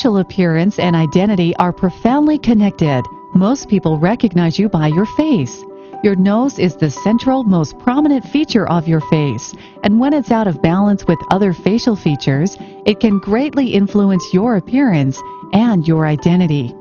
facial appearance and identity are profoundly connected. Most people recognize you by your face. Your nose is the central, most prominent feature of your face, and when it's out of balance with other facial features, it can greatly influence your appearance and your identity.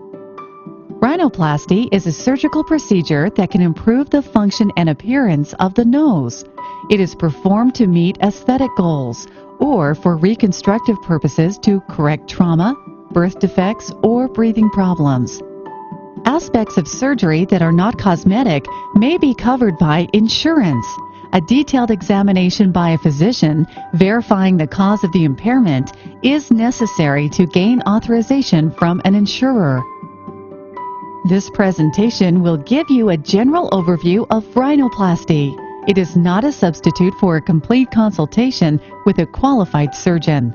Rhinoplasty is a surgical procedure that can improve the function and appearance of the nose. It is performed to meet aesthetic goals or for reconstructive purposes to correct trauma, birth defects, or breathing problems. Aspects of surgery that are not cosmetic may be covered by insurance. A detailed examination by a physician verifying the cause of the impairment is necessary to gain authorization from an insurer. This presentation will give you a general overview of rhinoplasty. It is not a substitute for a complete consultation with a qualified surgeon.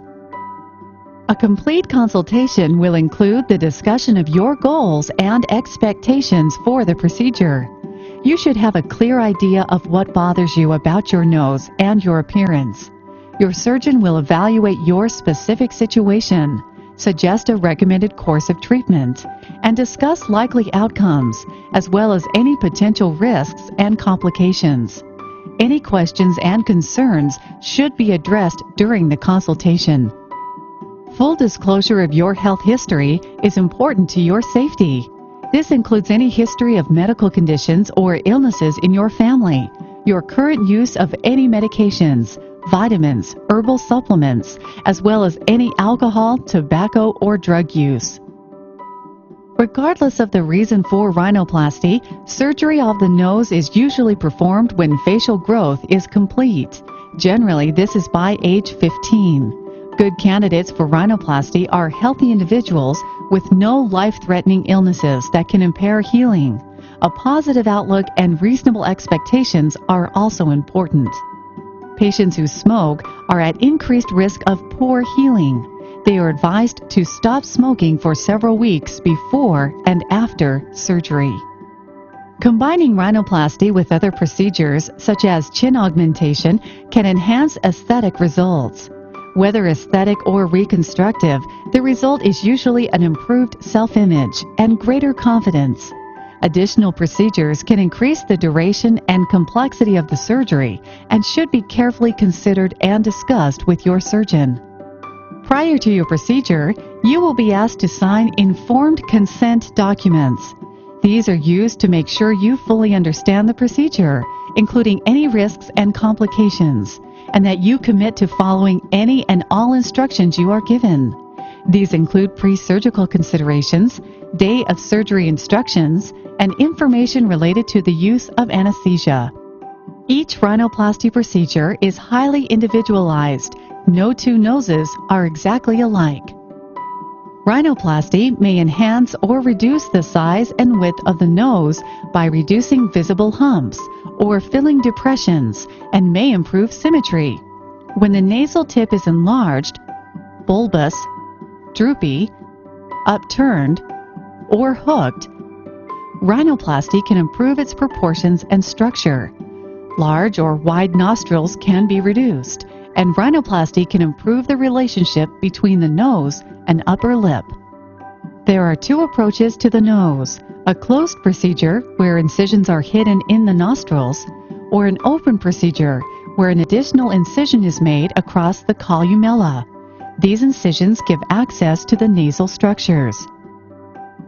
A complete consultation will include the discussion of your goals and expectations for the procedure. You should have a clear idea of what bothers you about your nose and your appearance. Your surgeon will evaluate your specific situation, suggest a recommended course of treatment, and discuss likely outcomes, as well as any potential risks and complications. Any questions and concerns should be addressed during the consultation. Full disclosure of your health history is important to your safety. This includes any history of medical conditions or illnesses in your family, your current use of any medications, vitamins, herbal supplements, as well as any alcohol, tobacco, or drug use. Regardless of the reason for rhinoplasty, surgery of the nose is usually performed when facial growth is complete. Generally, this is by age 15. Good candidates for rhinoplasty are healthy individuals with no life-threatening illnesses that can impair healing. A positive outlook and reasonable expectations are also important. Patients who smoke are at increased risk of poor healing. They are advised to stop smoking for several weeks before and after surgery. Combining rhinoplasty with other procedures, such as chin augmentation, can enhance aesthetic results. Whether aesthetic or reconstructive, the result is usually an improved self-image and greater confidence. Additional procedures can increase the duration and complexity of the surgery and should be carefully considered and discussed with your surgeon. Prior to your procedure, you will be asked to sign informed consent documents. These are used to make sure you fully understand the procedure, including any risks and complications, and that you commit to following any and all instructions you are given. These include pre-surgical considerations, day of surgery instructions, and information related to the use of anesthesia. Each rhinoplasty procedure is highly individualized. No two noses are exactly alike. Rhinoplasty may enhance or reduce the size and width of the nose by reducing visible humps or filling depressions, and may improve symmetry. When the nasal tip is enlarged, bulbous, droopy, upturned, or hooked, rhinoplasty can improve its proportions and structure. Large or wide nostrils can be reduced, and rhinoplasty can improve the relationship between the nose and upper lip. There are two approaches to the nose: a closed procedure, where incisions are hidden in the nostrils, or an open procedure, where an additional incision is made across the columella. These incisions give access to the nasal structures.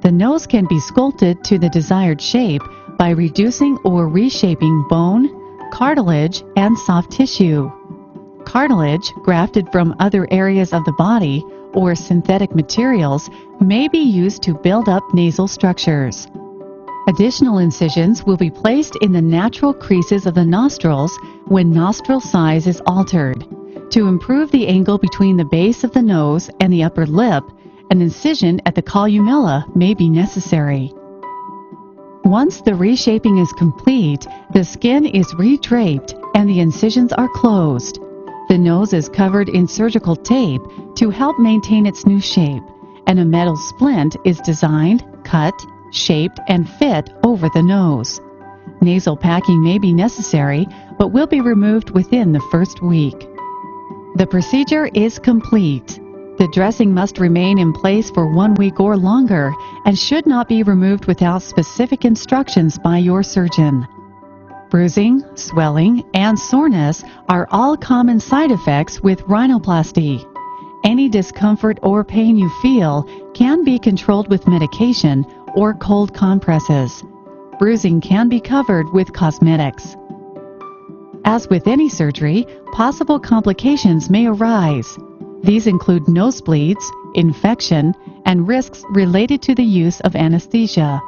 The nose can be sculpted to the desired shape by reducing or reshaping bone, cartilage, and soft tissue. Cartilage, grafted from other areas of the body, or synthetic materials, may be used to build up nasal structures. Additional incisions will be placed in the natural creases of the nostrils when nostril size is altered. To improve the angle between the base of the nose and the upper lip, an incision at the columella may be necessary. Once the reshaping is complete, the skin is redraped and the incisions are closed. The nose is covered in surgical tape to help maintain its new shape, and a metal splint is designed, cut, shaped, and fit over the nose. Nasal packing may be necessary, but will be removed within the first week. The procedure is complete. The dressing must remain in place for 1 week or longer and should not be removed without specific instructions by your surgeon. Bruising, swelling, and soreness are all common side effects with rhinoplasty. Any discomfort or pain you feel can be controlled with medication or cold compresses. Bruising can be covered with cosmetics. As with any surgery, possible complications may arise. These include nosebleeds, infection, and risks related to the use of anesthesia.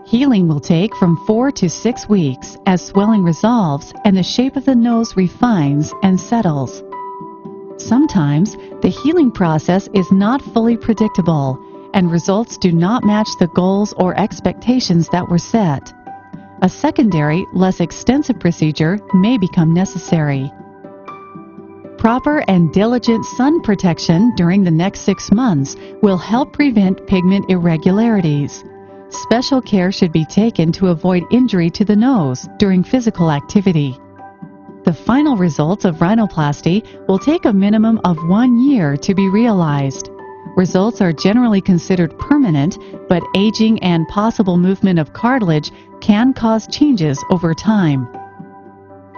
Healing will take from 4 to 6 weeks as swelling resolves and the shape of the nose refines and settles. Sometimes, the healing process is not fully predictable, and results do not match the goals or expectations that were set. A secondary, less extensive procedure may become necessary. Proper and diligent sun protection during the next 6 months will help prevent pigment irregularities. Special care should be taken to avoid injury to the nose during physical activity. The final results of rhinoplasty will take a minimum of 1 year to be realized. Results are generally considered permanent, but aging and possible movement of cartilage can cause changes over time.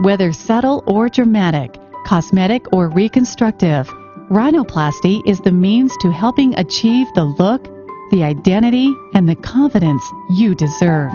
Whether subtle or dramatic, cosmetic or reconstructive, rhinoplasty is the means to helping achieve the look, the identity, and the confidence you deserve.